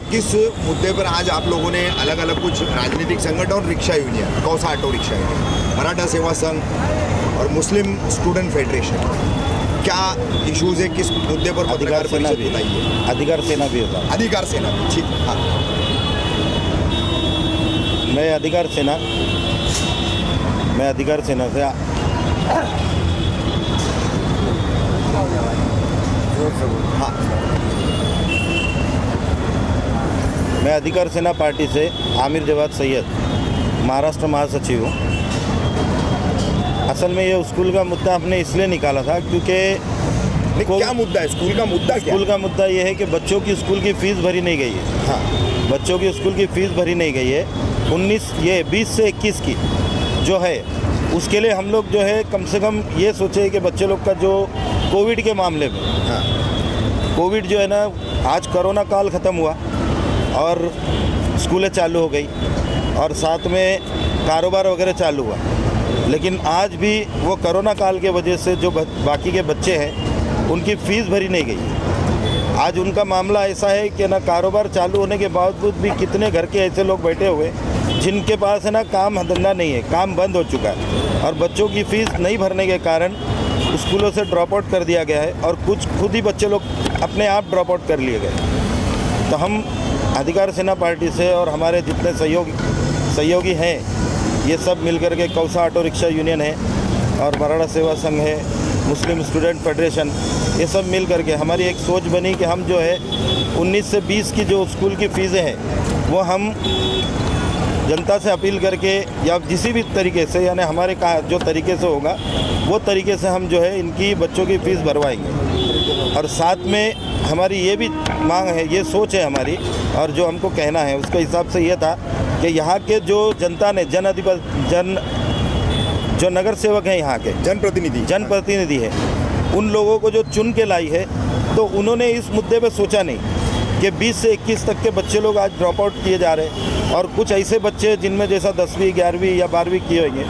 किस मुद्दे पर आज आप लोगों ने अलग अलग कुछ राजनीतिक संगठन और rickshaw union, Kausa auto rickshaw union, Maratha Seva Sangh और मुस्लिम स्टूडेंट फेडरेशन, क्या इश्यूज है, किस मुद्दे पर अधिकार सेना भी बताइए। अधिकार सेना भी होता अधिकार सेना भी, ठीक। हाँ, मैं अधिकार सेना से हाँ, मैं अधिकार सेना पार्टी से आमिर जवाद सैयद, महाराष्ट्र महासचिव हूँ। असल में ये स्कूल का मुद्दा हमने इसलिए निकाला था क्योंकि क्या मुद्दा है स्कूल का मुद्दा? स्कूल का मुद्दा ये है कि बच्चों की स्कूल की फ़ीस भरी नहीं गई है। हाँ, बच्चों की स्कूल की फ़ीस भरी नहीं गई है। 20 से 21 की जो है उसके लिए हम लोग जो है कम से कम ये सोचे कि बच्चे लोग का जो कोविड के मामले में, हाँ, कोविड जो है ना, आज कोरोना काल ख़त्म हुआ और स्कूलें चालू हो गई और साथ में कारोबार वगैरह चालू हुआ, लेकिन आज भी वो कोरोना काल के वजह से जो बाकी के बच्चे हैं उनकी फ़ीस भरी नहीं गई। आज उनका मामला ऐसा है कि ना कारोबार चालू होने के बावजूद भी कितने घर के ऐसे लोग बैठे हुए जिनके पास है ना काम धंधा नहीं है, काम बंद हो चुका है और बच्चों की फ़ीस नहीं भरने के कारण स्कूलों से ड्रॉप आउट कर दिया गया है और कुछ खुद ही बच्चे लोग अपने आप ड्रॉप आउट कर लिए गए। तो हम अधिकार सेना पार्टी से और हमारे जितने सहयोगी हैं ये सब मिलकर के कौसा ऑटो रिक्शा यूनियन है और मराठा सेवा संघ है, मुस्लिम स्टूडेंट फेडरेशन, ये सब मिल करके हमारी एक सोच बनी कि हम जो है 19 से 20 की जो स्कूल की फ़ीसें हैं वो हम जनता से अपील करके या किसी भी तरीके से, यानी हमारे जो तरीके से होगा वो तरीके से हम जो है इनकी बच्चों की फ़ीस भरवाएंगे। और साथ में हमारी ये भी मांग है, ये सोच है हमारी, और जो हमको कहना है उसके हिसाब से ये था कि यहाँ के जो जनता ने जो नगर सेवक हैं, यहाँ के जनप्रतिनिधि है, उन लोगों को जो चुन के लाई है, तो उन्होंने इस मुद्दे पे सोचा नहीं कि 20 से 21 तक के बच्चे लोग आज ड्रॉप आउट किए जा रहे हैं और कुछ ऐसे बच्चे जिनमें जैसा 10वीं 11वीं या 12वीं किए होंगे,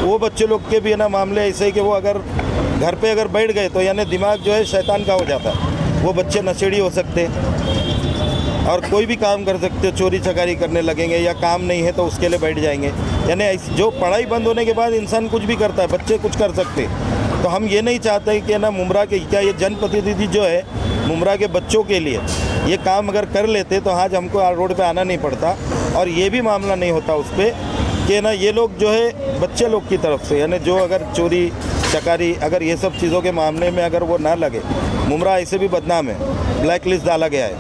वो बच्चे लोग के भी है ना मामले ऐसे हैं कि वो अगर घर पे अगर बैठ गए तो यानी दिमाग जो है शैतान का हो जाता है। वो बच्चे नशेड़ी हो सकते हैं और कोई भी काम कर सकते, चोरी चकारी करने लगेंगे या काम नहीं है तो उसके लिए बैठ जाएंगे। यानी जो पढ़ाई बंद होने के बाद इंसान कुछ भी करता है, बच्चे कुछ कर सकते हैं। तो हम ये नहीं चाहते कि ना मुमरा के क्या ये जनप्रतिनिधि जो है मुमरा के बच्चों के लिए ये काम अगर कर लेते तो आज हमको रोड पे आना नहीं पड़ता और ये भी मामला नहीं होता उस पर कि ना ये लोग जो है बच्चे लोग की तरफ से, यानी जो अगर चोरी चकारी अगर ये सब चीज़ों के मामले में अगर वो ना लगे, मुमरा ऐसे भी बदनाम है, ब्लैक लिस्ट डाला गया है।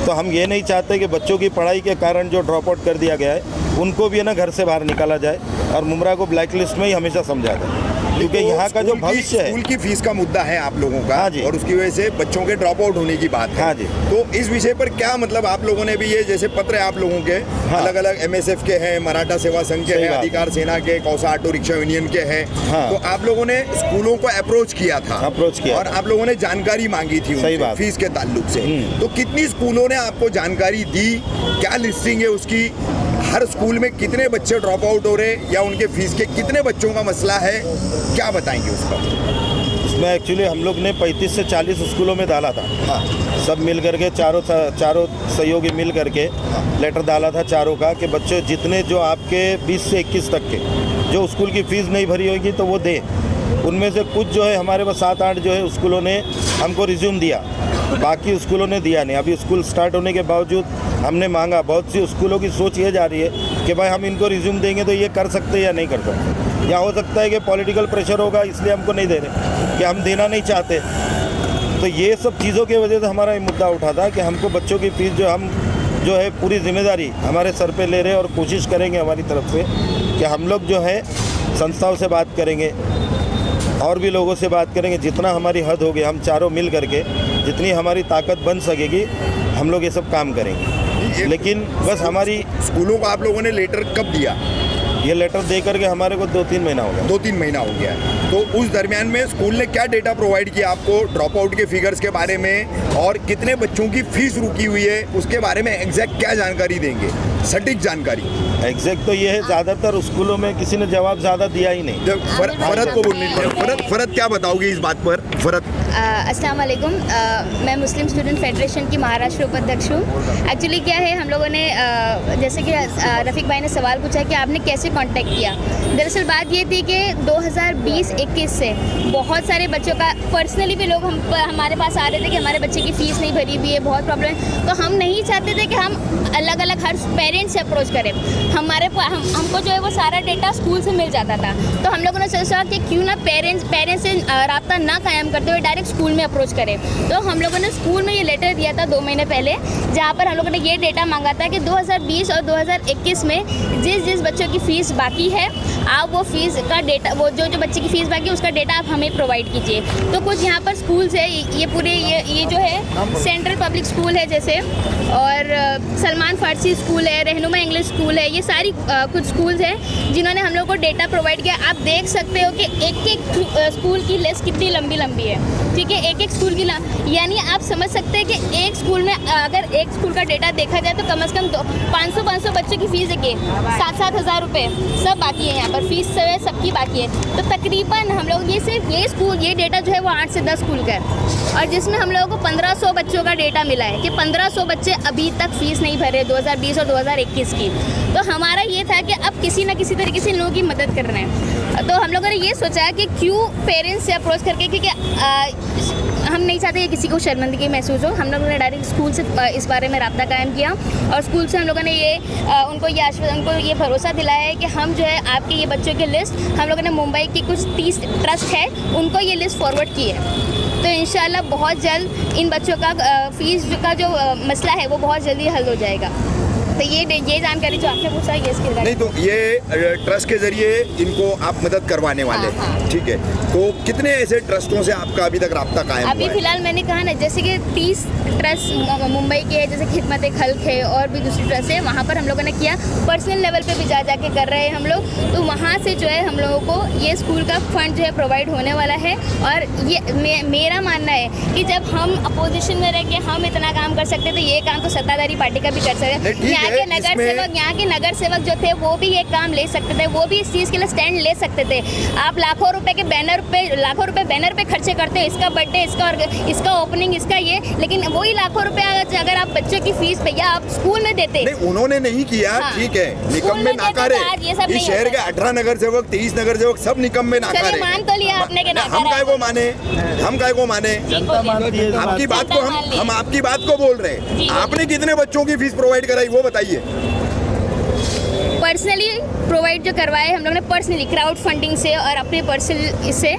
तो हम ये नहीं चाहते कि बच्चों की पढ़ाई के कारण जो ड्रॉप आउट कर दिया गया है उनको भी है ना घर से बाहर निकाला जाए और मुमरा को ब्लैक लिस्ट में ही हमेशा समझा जाए, क्योंकि यहाँ का जो भविष्य है, स्कूल की फीस का मुद्दा है आप लोगों का। हाँ जी। और उसकी वजह से बच्चों के ड्रॉप आउट होने की बात है। हाँ जी। तो इस विषय पर क्या मतलब आप लोगों ने भी ये जैसे पत्र है आप लोगों के, हाँ। अलग अलग MSF के हैं, मराठा सेवा संघ के हैं, अधिकार सेना के, कौसा ऑटो रिक्शा यूनियन के हैं, हाँ। तो आप लोगों ने स्कूलों को अप्रोच किया था और आप लोगों ने जानकारी मांगी थी उनसे फीस के ताल्लुक से। तो कितनी स्कूलों ने आपको जानकारी दी, क्या लिस्टिंग है उसकी, हर स्कूल में कितने बच्चे ड्रॉप आउट हो रहे हैं या उनके फीस के कितने बच्चों का मसला है, क्या बताएंगे उस पर? इसमें एक्चुअली हम लोग ने 35 से 40 स्कूलों में डाला था। हाँ। सब मिल करके चारों सहयोगी मिल करके लेटर डाला था चारों का कि बच्चे जितने जो आपके 20 से 21 तक के जो स्कूल की फ़ीस नहीं भरी होगी तो वो दे। उनमें से कुछ जो है हमारे पास 7-8 जो है स्कूलों ने हमको रिज्यूम दिया, बाकी स्कूलों ने दिया नहीं। अभी स्कूल स्टार्ट होने के बावजूद हमने मांगा, बहुत सी स्कूलों की सोच ये जा रही है कि भाई हम इनको रिज्यूम देंगे तो ये कर सकते हैं या नहीं कर सकते, या हो सकता है कि पॉलिटिकल प्रेशर होगा इसलिए हमको नहीं दे रहे, कि हम देना नहीं चाहते। तो ये सब चीज़ों की वजह से हमारा ये मुद्दा उठा था कि हमको बच्चों की फ़ीस जो है पूरी जिम्मेदारी हमारे सर पे ले रहे हैं और कोशिश करेंगे हमारी तरफ से कि हम लोग जो है संस्थाओं से बात करेंगे और भी लोगों से बात करेंगे, जितना हमारी हद होगी हम चारों मिल करके जितनी हमारी ताकत बन सकेगी हम लोग ये सब काम करेंगे। लेकिन बस हमारी स्कूलों को आप लोगों ने लेटर कब दिया? ये लेटर दे करके हमारे को 2-3 महीना हो गया। 2-3 महीना हो गया। तो उस दरमियान में स्कूल ने क्या डेटा प्रोवाइड किया आपको ड्रॉप आउट के फिगर्स के बारे में और कितने बच्चों की फीस रुकी हुई है उसके बारे में एग्जैक्ट क्या जानकारी देंगे, सटीक जानकारी? एग्जैक्ट तो ये है, ज़्यादातर स्कूलों में किसी ने जवाब ज़्यादा दिया ही नहीं। फरत को बोलने फरत क्या बताओगे इस बात पर? फरत अस्सलाम वालेकुम। मैं मुस्लिम स्टूडेंट फेडरेशन की महाराष्ट्र उपाध्यक्ष हूँ। एक्चुअली क्या है, हम लोगों ने जैसे कि रफ़ीक भाई ने सवाल पूछा कि आपने कैसे कांटेक्ट किया। दरअसल बात ये थी कि 2020-21 से बहुत सारे बच्चों का पर्सनली भी लोग हमारे पास आ रहे थे कि हमारे बच्चे की फ़ीस नहीं भरी हुई है, बहुत प्रॉब्लम है। तो हम नहीं चाहते थे कि हम अलग अलग हर पेरेंट्स से अप्रोच करें। हमको जो है वो सारा डेटा स्कूल से मिल जाता था। तो हम लोगों ने सोचा कि क्यों ना पेरेंट्स से रब्ता ना कायम करते हुए डायरेक्ट स्कूल में अप्रोच करें। तो हम लोगों ने स्कूल में ये लेटर दिया था 2 महीने पहले, जहाँ पर हम लोगों ने ये डेटा मांगा था कि 2020 और 2021 में जिस बच्चों की फ़ीस बाकी है, आप वो फीस का डेटा, वो जो बच्चे की फ़ीस बाकी है उसका डेटा आप हमें प्रोवाइड कीजिए। तो कुछ यहाँ पर स्कूल्स है, ये पूरे ये जो है सेंट्रल पब्लिक स्कूल है जैसे, और सलमान फारसी स्कूल है, रहनुमा इंग्लिश स्कूल है, ये सारी कुछ स्कूल्स हैं जिन्होंने हम लोग को डेटा प्रोवाइड किया। आप देख सकते हो कि एक स्कूल की लिस्ट कितनी लंबी है, ठीक है, एक स्कूल की, यानी आप समझ सकते हैं कि एक स्कूल में अगर एक स्कूल का डेटा देखा जाए तो कम से कम 500 बच्चों की फ़ीस है, 7-7 हज़ार रुपये सब बाकी है, यहाँ पर फीस सबकी बाकी है। तो तकरीबन हम लोग ये डेटा जो है वो 8 से 10 स्कूल का है, और जिसमें हम लोगों को 1500 बच्चों का डेटा मिला है कि 1500 बच्चे अभी तक फ़ीस नहीं भरे 2020 और 2021 की। तो हमारा ये था कि अब किसी न किसी तरीके से लोगों की मदद कर रहे हैं। तो हम लोगों ने ये सोचा कि क्यों पेरेंट्स से अप्रोच करके, क्योंकि हम नहीं चाहते कि किसी को शर्मिंदगी महसूस हो। हम लोगों ने डायरेक्ट स्कूल से इस बारे में रब्ता कायम किया, और स्कूल से हम लोगों ने उनको ये भरोसा दिलाया है कि हम जो है आपके ये बच्चों की लिस्ट, हम लोगों ने मुंबई की कुछ 30 ट्रस्ट है उनको ये लिस्ट फॉरवर्ड की है। तो इंशाल्लाह बहुत जल्द इन बच्चों का फ़ीस का जो मसला है वो बहुत जल्दी हल हो जाएगा। तो ये जानकारी जो आपने पूछा ये इसके नहीं, तो ये ट्रस्ट के जरिए इनको आप मदद करवाने वाले हैं, ठीक है। तो कितने ऐसे ट्रस्टों से आपका अभी तक रब्ता कायम हुआ है? अभी फिलहाल मैंने कहा ना, जैसे कि 30 ट्रस्ट मुंबई के है, जैसे खिदमत खल्क है और भी दूसरी ट्रस्ट है, वहाँ पर हम लोगों ने किया। पर्सनल लेवल पे भी जा के कर रहे हैं हम लोग। तो वहाँ से जो है हम लोगों को ये स्कूल का फंड जो है प्रोवाइड होने वाला है। और ये मेरा मानना है कि जब हम अपोजिशन में रह के हम इतना काम कर सकते, तो ये काम तो सत्ताधारी पार्टी का भी कर सकते। यहाँ के नगर सेवक जो थे वो भी ये काम ले सकते थे, वो भी इस चीज़ के लिए स्टैंड ले सकते थे। आप लाखों रुपए बैनर पे खर्चे करते हैं, इसका बर्थडे, इसका ओपनिंग, इसका ये, लेकिन वही लाखों रुपए अगर आप बच्चों की फीस पे या आप स्कूल में देते। नहीं, उन्होंने नहीं किया, ठीक है, निकम्मे नाकारे। इस शहर के 18 नगर सेवक, 23 नगर सेवक सब निकम्मे नाकारे। मान तो लिया आपने कि हम काय को माने, आपकी बात को हम आपकी बात को बोल रहे हैं। आपने कितने बच्चों की फीस प्रोवाइड कराई वो बताइए। पर्सनली प्रोवाइड जो करवाए हम लोगों ने पर्सनली क्राउड फंडिंग से और अपने पर्सनल इससे,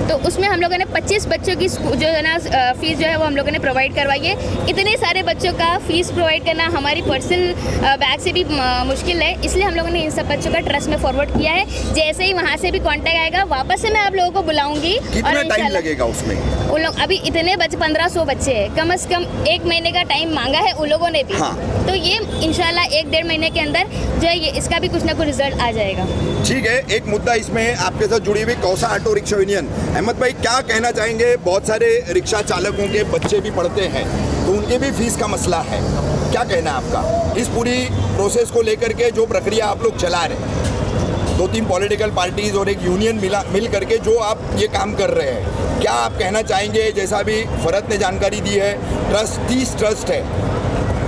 तो उसमें हम लोगों ने 25 बच्चों की जो है ना फ़ीस जो है वो हम लोगों ने प्रोवाइड करवाई है। इतने सारे बच्चों का फ़ीस प्रोवाइड करना हमारी पर्सनल बैग से भी मुश्किल है, इसलिए हम लोगों ने इन सब बच्चों का ट्रस्ट में फॉरवर्ड किया है। जैसे ही वहाँ से भी कॉन्टैक्ट आएगा वापस से मैं आप लोगों को बुलाऊंगी। कितना टाइम लगेगा उसमें? उन लोग अभी इतने 1500 बच्चे हैं, कम से कम 1 महीने का टाइम मांगा है उन लोगों ने भी। हाँ। तो ये इंशाल्लाह 1-1.5 महीने के अंदर जो है ये इसका भी कुछ ना कुछ रिजल्ट आ जाएगा। ठीक है, एक मुद्दा इसमें आपके साथ जुड़ी हुई Kausa auto rickshaw union, Ahmed bhai क्या कहना चाहेंगे? बहुत सारे रिक्शा चालकों के बच्चे भी पढ़ते हैं, तो उनके भी फीस का मसला है, क्या कहना है आपका इस पूरी प्रोसेस को लेकर के? जो प्रक्रिया आप लोग चला रहे हैं, 2-3 पॉलिटिकल पार्टीज और एक यूनियन मिल करके जो आप ये काम कर रहे हैं, क्या आप कहना चाहेंगे? जैसा अभी फरत ने जानकारी दी है, 30 ट्रस्ट है,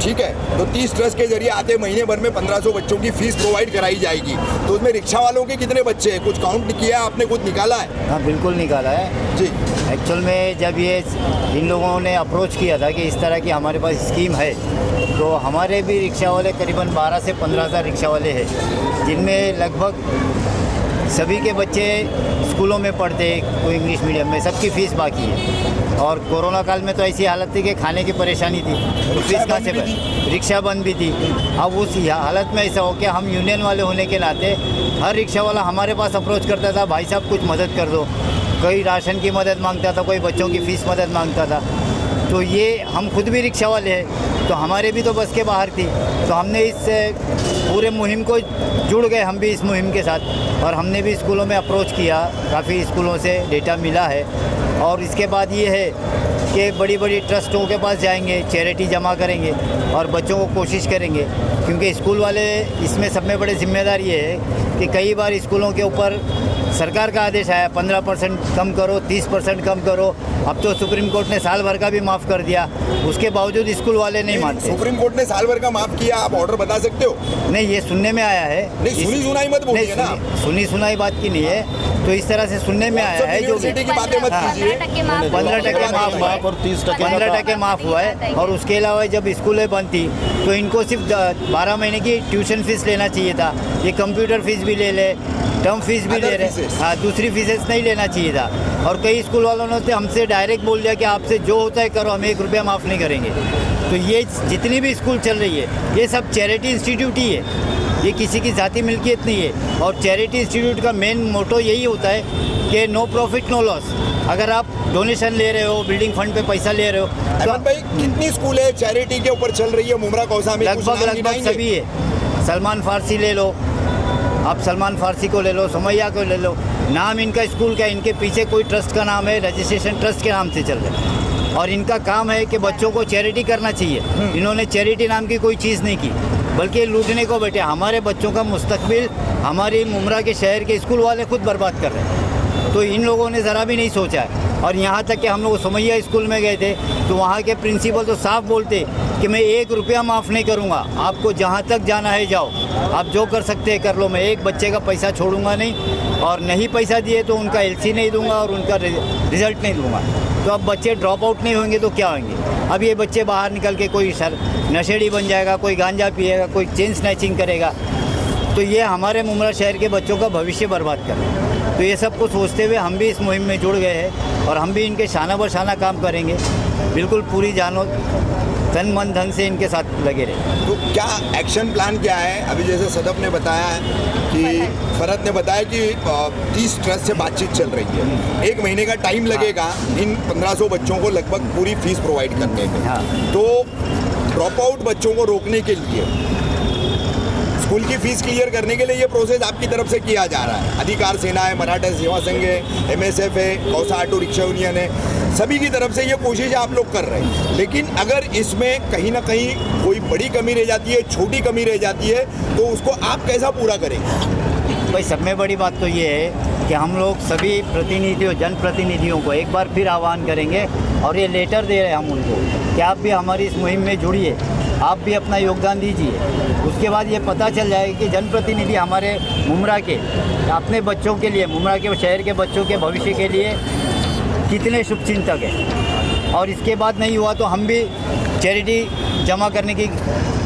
ठीक है, तो 30 ट्रस्ट के जरिए आते महीने भर में 1500 बच्चों की फीस प्रोवाइड कराई जाएगी। तो उसमें रिक्शा वालों के कितने बच्चे हैं, कुछ काउंट किया है आपने, कुछ निकाला है? हाँ, बिल्कुल निकाला है जी। एक्चुअल में जब ये इन लोगों ने अप्रोच किया था कि इस तरह की हमारे पास स्कीम है, तो हमारे भी रिक्शा वाले करीबन 12 से 15 हज़ार रिक्शा वाले हैं, जिनमें लगभग सभी के बच्चे स्कूलों में पढ़ते, कोई इंग्लिश मीडियम में, सबकी फ़ीस बाकी है। और कोरोना काल में तो ऐसी हालत थी कि खाने की परेशानी थी, तो फीस कहाँ से भरे? रिक्शा बंद भी थी। अब उस हालत में ऐसा हो कि हम यूनियन वाले होने के नाते हर रिक्शा वाला हमारे पास अप्रोच करता था, भाई साहब कुछ मदद कर दो। कोई राशन की मदद मांगता था, कोई बच्चों की फ़ीस मदद मांगता था। तो ये हम खुद भी रिक्शा वाले हैं, तो हमारे भी तो बस के बाहर थी। तो हमने इस पूरे मुहिम को जुड़ गए हम भी इस मुहिम के साथ, और हमने भी स्कूलों में अप्रोच किया, काफ़ी स्कूलों से डेटा मिला है। और इसके बाद ये है कि बड़ी बड़ी ट्रस्टों के पास जाएंगे, चैरिटी जमा करेंगे और बच्चों को कोशिश करेंगे क्योंकि स्कूल वाले इसमें सब में बड़े जिम्मेदार ये है कि कई बार स्कूलों के ऊपर सरकार का आदेश आया 15% कम करो, 30% कम करो। अब तो सुप्रीम कोर्ट ने साल भर का भी माफ़ कर दिया, उसके बावजूद स्कूल वाले नहीं मानते। सुप्रीम कोर्ट ने साल भर का माफ किया, आप ऑर्डर बता सकते हो? नहीं, ये सुनने में आया है। नहीं, सुनी सुनाई मत बोलिए ना। सुनी सुनाई बात की नहीं है, तो इस तरह से सुनने में आया है। जो यूनिवर्सिटी की बातें मत कीजिए। 15% माफ हुआ है और 30% 15% माफ हुआ है। और उसके अलावा जब स्कूलें बंद थी तो इनको सिर्फ 12 महीने की ट्यूशन फीस लेना चाहिए था। ये कंप्यूटर फीस भी ले ले, टर्म फीस भी ले रहे, हाँ, दूसरी फीसेस नहीं लेना चाहिए था। और कई स्कूल वालों ने तो हमसे डायरेक्ट बोल दिया कि आपसे जो होता है करो, हम 1 रुपया माफ़ नहीं करेंगे। तो ये जितनी भी स्कूल चल रही है ये सब चैरिटी इंस्टीट्यूट ही है, ये किसी की ज़ाती मिल्कियत नहीं है। और चैरिटी इंस्टीट्यूट का मेन मोटो यही होता है कि नो प्रॉफिट नो लॉस। अगर आप डोनेशन ले रहे हो, बिल्डिंग फंड पे पैसा ले रहे हो तो अहमद भाई, कितनी स्कूल है चैरिटी के ऊपर चल रही है मुमरा कौसा में? लगभग सभी है। सलमान फारसी ले लो आप, सलमान फारसी को ले लो, सुमैया को ले लो। नाम इनका स्कूल का, इनके पीछे कोई ट्रस्ट का नाम है, रजिस्ट्रेशन ट्रस्ट के नाम से चल रहा है। और इनका काम है कि बच्चों को चैरिटी करना चाहिए। इन्होंने चैरिटी नाम की कोई चीज़ नहीं की, बल्कि लूटने को बैठे। हमारे बच्चों का मुस्तकबिल हमारी मुमरा के शहर के स्कूल वाले खुद बर्बाद कर रहे हैं। तो इन लोगों ने ज़रा भी नहीं सोचा है। और यहाँ तक कि हम लोग सुमैया स्कूल में गए थे तो वहाँ के प्रिंसिपल तो साफ बोलते कि मैं 1 रुपया माफ़ नहीं करूँगा, आपको जहाँ तक जाना है जाओ, आप जो कर सकते हैं कर लो, मैं एक बच्चे का पैसा छोड़ूंगा नहीं। और नहीं पैसा दिए तो उनका LC नहीं दूंगा और उनका रिज़ल्ट नहीं दूंगा। तो अब बच्चे ड्रॉप आउट नहीं होंगे तो क्या होंगे? अब ये बच्चे बाहर निकल के कोई नशेड़ी बन जाएगा, कोई गांजा पिएगा, कोई चेन स्नैचिंग करेगा। तो ये हमारे मुमरा शहर के बच्चों का भविष्य बर्बाद कर रहे हैं। तो ये सब कुछ सोचते हुए हम भी इस मुहिम में जुड़ गए हैं और हम भी इनके शाना बशाना काम करेंगे, बिल्कुल पूरी जानो तन मन धन से इनके साथ लगे रहे। तो क्या एक्शन प्लान क्या है? अभी जैसे सदफ ने बताया कि फरहत ने बताया कि 30 ट्रस्ट से बातचीत चल रही है, 1 महीने का टाइम लगेगा इन 1500 बच्चों को लगभग पूरी फीस प्रोवाइड करने में। हाँ। तो ड्रॉप आउट बच्चों को रोकने के लिए, स्कूल की फीस क्लियर करने के लिए ये प्रोसेस आपकी तरफ से किया जा रहा है। अधिकार सेना है, मराठा सेवा संघ है, MSF है, कौसा ऑटो रिक्शा यूनियन है, सभी की तरफ से ये कोशिश आप लोग कर रहे हैं। लेकिन अगर इसमें कहीं ना कहीं कोई बड़ी कमी रह जाती है, छोटी कमी रह जाती है, तो उसको आप कैसा पूरा करेंगे? भाई, सब में बड़ी बात तो ये है कि हम लोग सभी प्रतिनिधियों, जनप्रतिनिधियों को एक बार फिर आह्वान करेंगे और ये लेटर दे रहे हैं हम उनको कि आप भी हमारी इस मुहिम में जुड़िए, आप भी अपना योगदान दीजिए। उसके बाद ये पता चल जाएगा कि जनप्रतिनिधि हमारे मुमरा के अपने बच्चों के लिए, मुमरा के शहर के बच्चों के भविष्य के लिए कितने शुभचिंतक हैं। और इसके बाद नहीं हुआ तो हम भी चैरिटी जमा करने की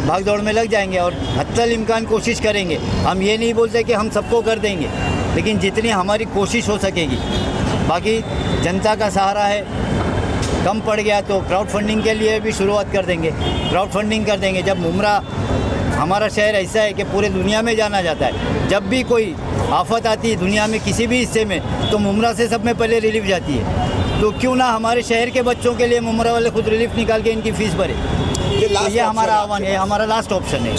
भागदौड़ में लग जाएंगे और हत्तल इम्कान कोशिश करेंगे। हम ये नहीं बोलते कि हम सबको कर देंगे, लेकिन जितनी हमारी कोशिश हो सकेगी। बाकी जनता का सहारा है, कम पड़ गया तो क्राउड फंडिंग के लिए भी शुरुआत कर देंगे, क्राउड फंडिंग कर देंगे। जब मुमरा, हमारा शहर ऐसा है कि पूरे दुनिया में जाना जाता है, जब भी कोई आफत आती है दुनिया में किसी भी हिस्से में तो मुमरा से सब में पहले रिलीफ जाती है। तो क्यों ना हमारे शहर के बच्चों के लिए मुमरा वाले खुद रिलीफ निकाल के इनकी फ़ीस भरे। ये हमारा आह्वान है, हमारा लास्ट ऑप्शन है।